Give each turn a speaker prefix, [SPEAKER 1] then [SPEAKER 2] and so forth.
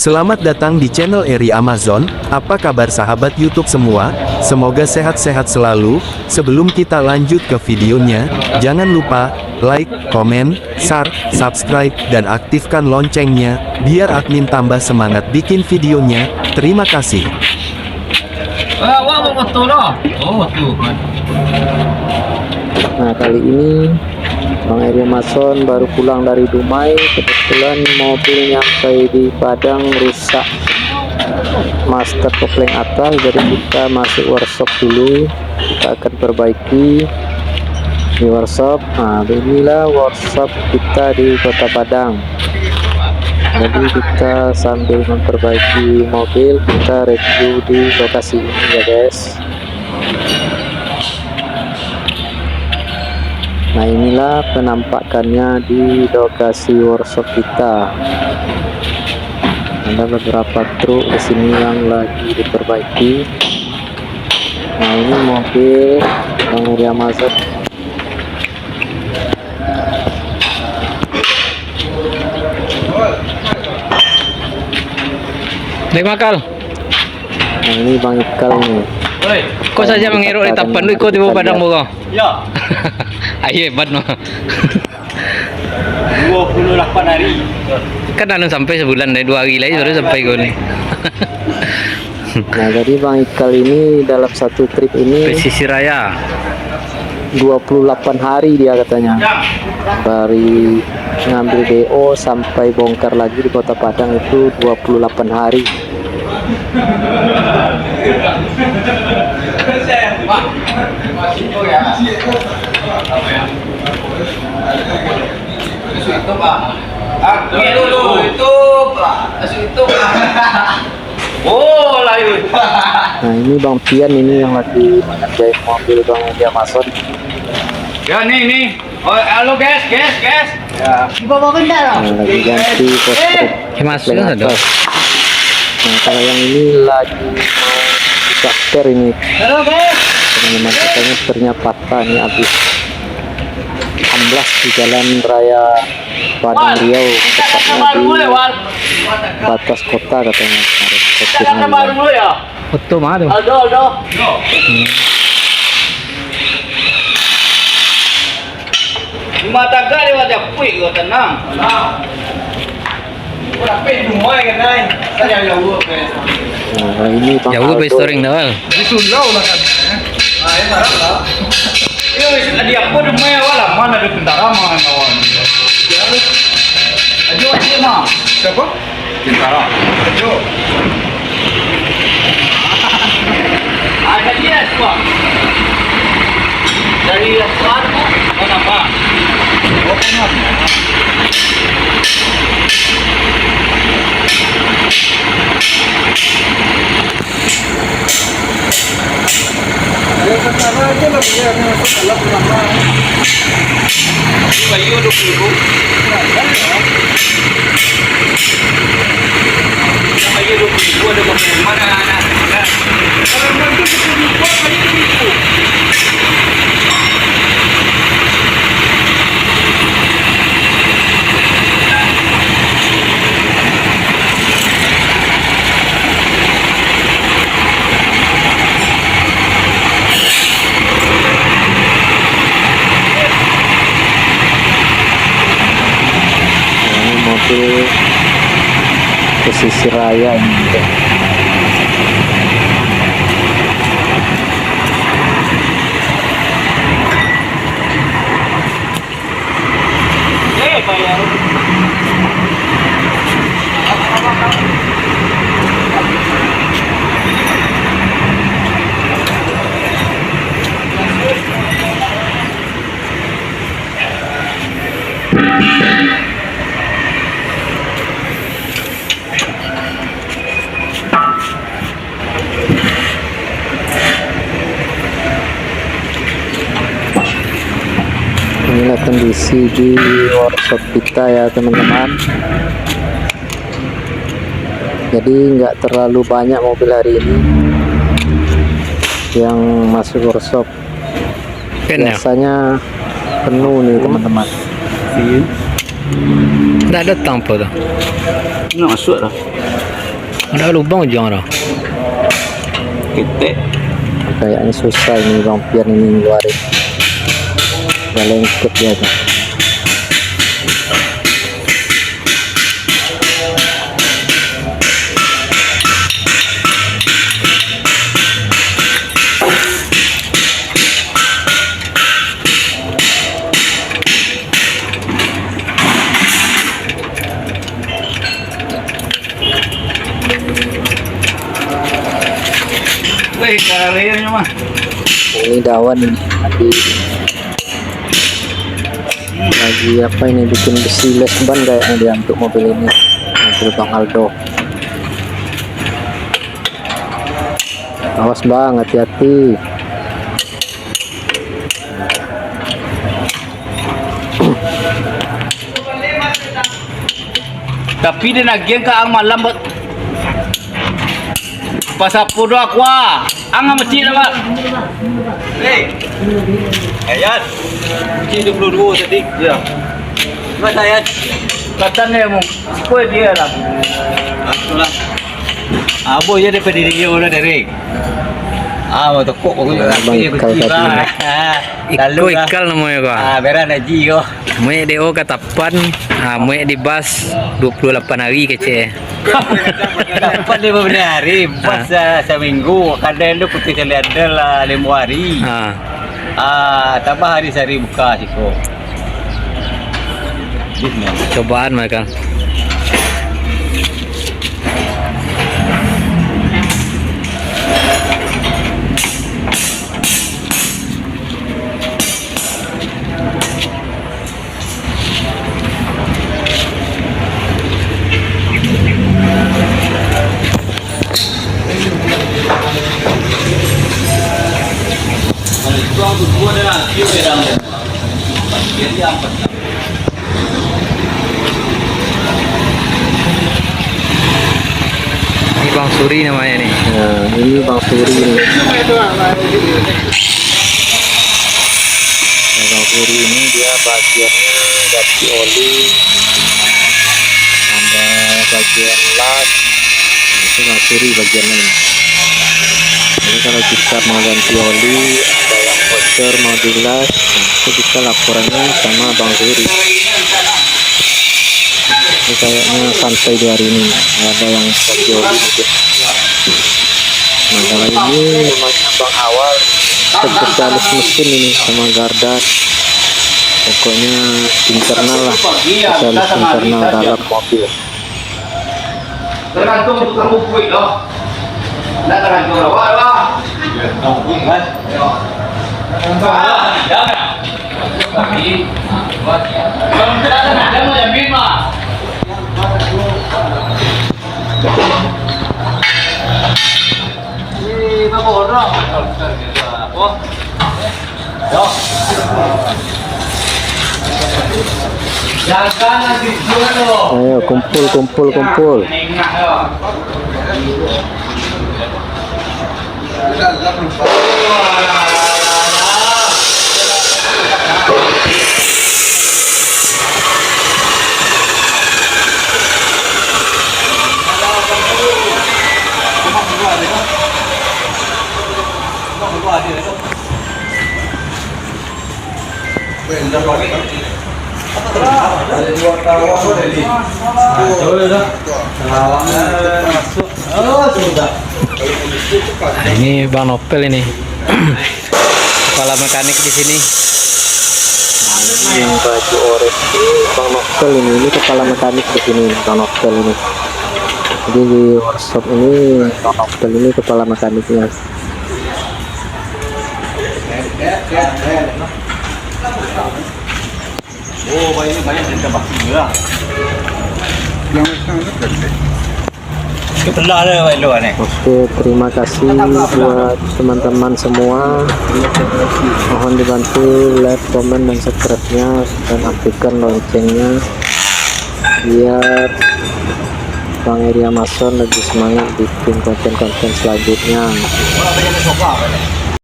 [SPEAKER 1] Selamat datang di channel Eri Amazon. Apa kabar sahabat YouTube semua? Semoga sehat-sehat selalu. Sebelum kita lanjut ke videonya, jangan lupa like, komen, share, subscribe, dan aktifkan loncengnya, biar admin tambah semangat bikin videonya. Terima kasih.
[SPEAKER 2] Nah, kali ini Bang Eri Amazon baru pulang dari Dumai. Kebetulan mobil nyampe di Padang rusak master kopling atas, jadi kita masuk workshop dulu. Kita akan perbaiki di workshop. Nah, inilah workshop kita di Kota Padang. Jadi kita sambil memperbaiki mobil, kita review di lokasi ini ya guys. Nah, inilah penampakannya di lokasi workshop kita. Ada beberapa truk di sini yang lagi diperbaiki. Nah, ini mobil Bang Eri Amazon.
[SPEAKER 3] Baik Makal.
[SPEAKER 2] Nah, ini Bang Ikal nih.
[SPEAKER 3] Kau saja mengeruk di tapan lu ikut di Padang Bogor. Ya. Ayo hebat mah.
[SPEAKER 4] 28 hari.
[SPEAKER 3] Kan anu sampai sebulan dari 2 hari lagi baru sampai gue nih.
[SPEAKER 2] Nah, jadi Bang Ikal ini dalam satu trip ini
[SPEAKER 3] Pesisir Raya.
[SPEAKER 2] 28 hari dia katanya. Dari ngambil DO sampai bongkar lagi di Kota Padang itu 28 hari. Nah, ini Bang Pian ini yang lagi mengerjain mobil Bang Eri Amazon.
[SPEAKER 4] Ya nih. Oh, halo guys. Ya.
[SPEAKER 2] Nah, lagi ganti kostrip
[SPEAKER 3] Masuk
[SPEAKER 2] kopling
[SPEAKER 3] ada.
[SPEAKER 2] atas. Nah, kalau yang ini lagi mau buka per ini
[SPEAKER 4] Halo guys.
[SPEAKER 2] teman-teman, katanya pernya patah nih, habis amblas di jalan raya Padang Riau, tepatnya di batas kota katanya kemarin sopirnya bilang.
[SPEAKER 4] ya.
[SPEAKER 3] Foto mah tuh.
[SPEAKER 4] Aldo. Mata kali wajah puik kau tenang. Udah pengen rumah kan nai. Saya jauh ke.
[SPEAKER 2] Nah, ini Bang
[SPEAKER 3] Jauh
[SPEAKER 2] Aldo.
[SPEAKER 3] ke storing dawal.
[SPEAKER 4] Di Sundau lah kan. Ah, ya sarap lah. Iya, dia pun rumah wala mana ada tentara mana kawan. Ajo aja mah. Siapa? Tentara. Ajo. Ada dia semua. Dari Aswan mau nambah. Oh, kenapa? Ya sekarang aja lah dia masuk dalam nama. Ini bayu 20.000. Yang bayu 20.000 ada bagaimana anak? Kalau bantu 10.000 bayu 1.000.
[SPEAKER 2] Nah, ini mobil pesisir raya ini.
[SPEAKER 4] Bayar.
[SPEAKER 2] Inilah kondisi di workshop kita ya teman-teman. Jadi nggak terlalu banyak mobil hari ini yang masuk workshop.
[SPEAKER 3] Pen ya.
[SPEAKER 2] Biasanya penuh nih teman-teman.
[SPEAKER 3] Nggak ada tampil tuh.
[SPEAKER 4] Nggak masuk lah.
[SPEAKER 3] Ada lubang jangan dah.
[SPEAKER 4] Kita.
[SPEAKER 2] Kayaknya susah ini Bang Pian ini ngeluarin. Gak lengket dia tuh.
[SPEAKER 4] Weh, karirnya mah.
[SPEAKER 2] Ini dawan ini lagi apa ini bikin besi les ban kayaknya dia untuk mobil ini, mobil Bang Aldo. Awas Bang, hati-hati.
[SPEAKER 4] Tapi dia nagian ke ang malam buat pasapudo aku ang masjid apa? Hei, ayat, masjid 22 tadi, ya. Mas ayat, katanya mau, kue dia lah. Itulah. Abo ya daripada dia udah dari. Mau tokok aku
[SPEAKER 3] Ikal namanya kok.
[SPEAKER 4] beran aja yo.
[SPEAKER 3] Muek DO katapan, muek di bas 28 hari kece.
[SPEAKER 4] Dapat 5 hari, pas seminggu, kadang itu putih ada lah 5 hari. Tambah hari sehari buka sih kok.
[SPEAKER 3] Cobaan mereka. Ini Bang Suri namanya nih.
[SPEAKER 2] Nah, ini Bang Suri ini. Nah, Bang Suri ini dia bagiannya ganti oli, ada bagian las. Nah, itu Bang Suri bagiannya ini. Jadi kalau kita mau ganti oli, ada yang bocor mau dilas, nah, itu bisa laporannya sama Bang Suri. Ini kayaknya santai di hari ini, nggak ada yang ganti oli mungkin. Nah kalau ini namanya Bang Awal, spesialis mesin ini sama gardan. Pokoknya internal lah, spesialis internal dalam mobil.
[SPEAKER 4] Tergantung tukang bukui loh. Nggak tergantung awal lah. Bukui kan? Jangan. Tapi, kalau tidak ada mau jamin mah.
[SPEAKER 2] Ayo kumpul.
[SPEAKER 3] Ini Bang Nopel ini. Kepala mekanik di sini.
[SPEAKER 2] Ini baju orange ini Bang Nopel ini kepala mekanik di sini Bang Nopel ini. Jadi di workshop ini Bang Nopel ini kepala mekaniknya.
[SPEAKER 4] Oh, banyak cerita bakti juga. Kebelah ada lo aneh.
[SPEAKER 2] Oke, terima kasih buat teman-teman semua. Mohon dibantu like, komen, dan subscribe-nya dan aktifkan loncengnya biar Bang Eri Amason lebih semangat bikin konten-konten selanjutnya.